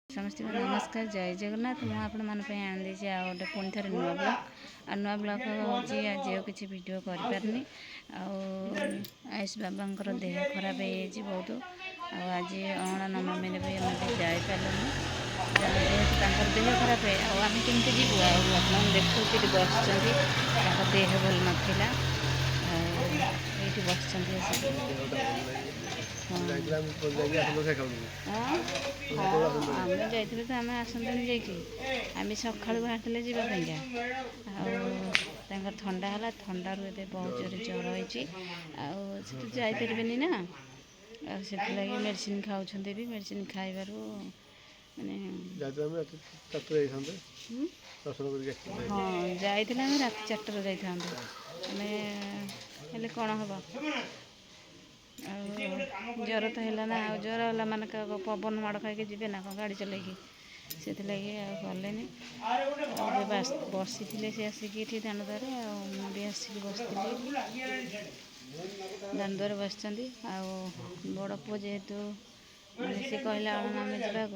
समस्त को नमस्कार जय जगन्नाथ मुझे आपण मान आनी गोटे पुणी थे नुआ ब्लग आ नुआ ब्लग हूँ आज किसी भिड कर पारनी आयुष बाबा देह खराब हो बहुत आज अणा नवमी भी आम जापारूँ जेहेतु देह खराब है आम कमी जीव आप देखो बस देह भल नाला ये बस आम जाइए तो आम आसतनी जामें सका बाहर जावाई ठंडा है ठंडारू ए बहुत जोर ज्वर हो जापरि ना से मेडिसिन खाऊँ भी मेडिसिन खाइबार माने हाँ जाइए रात 4 जामें कौन हम ज्वर तो है ना ज्वर है माने पवन माड़ खाई जी ना गाड़ी चल से गले बसी थे आसिक दांडदार भी आसिक बस दांडदार बस बड़ पु जेहेतु सी कहला आम जावाक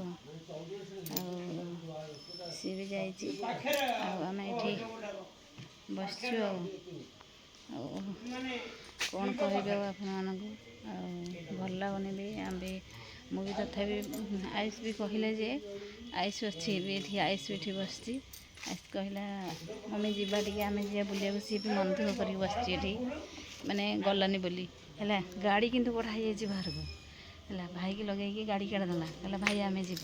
सी भी जाम ये बस कौन कह आपण भल लगुनि भी आम भी मुझे तथापि आयुष भी कहले जे आयुष अच्छी भी ये आयुष भी बस आयुष कहला मम्मी जीवा टी आम जा बुला सी भी मन दुख कर बस माने गलानी बोली है गाड़ी किंतु बढ़ाई जाए बाहर को है भाई की लगे गाड़ी काढ़देला कहला भाई आम जा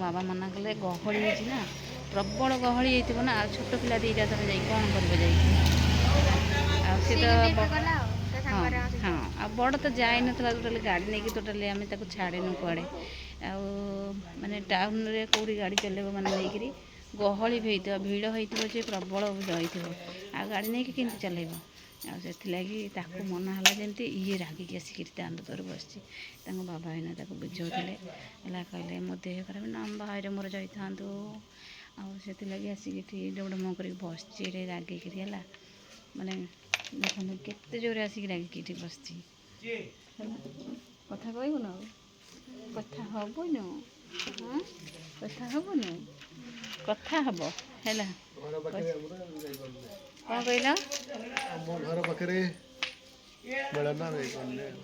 बाबा मना कले गहली ना प्रबल गहली हो ना छोट पिला दीटा तुम जा कौन कर हाँ हाँ बड़ तो जाए ना टोटाली गाड़ी नहीं टोटाली आम छाड़ेनु कड़े माने टाउन रे कौड़ी गाड़ी चलेब मैंने नहीं गहली भी होता भिड़ हो प्रबल भिड़ हो आ गाड़ी नहीं कि चलेब से मना है जमी ये रागिक आसिक दांड तर बस बाबा भाईना बुझाते है कहले मो देह खराब ना आम भाई मोर जाता से आसिक डम कर बस रागिक है माने देखो केते जोर आसिक रागिक बस कथा कहबू ना कथा हबन हाँ कथा हबन कथा हम है कौन कहला घर पाखे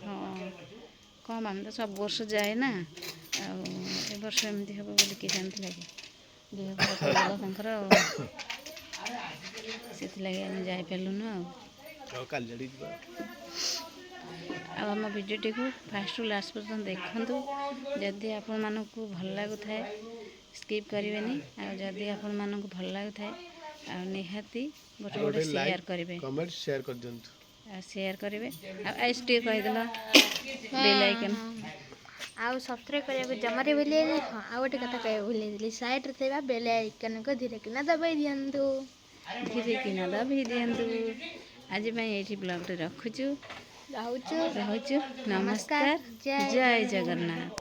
हाँ कम आम तो सब वर्ष जाए ना ए वर्ष एमती हम बोली किए जानते कि देह खराब से जापरूँ आम भिडियोटी को फास्ट लास्ट पर्यटन देखूँ जदि आपण मानक भल लगुए स्किप करेंगे आदि आपण मानक भल लगुए निहाती गोटे गोटे शेयर करेंगे कमेंट शेयर कर दियंतु शेयर करेंगे आइस टे कहीदेला बेल आइकन आउ सब्सक्राइब करने जमारे भूल हाँ आ गोटे कथा कह भूल साइड रे बेल आइकन को धीरे किना दबाई दियंतु धीरे किना दबाई दियंतु आज ये ब्लॉग रखुचु रहूचु नमस्कार जय जगन्नाथ।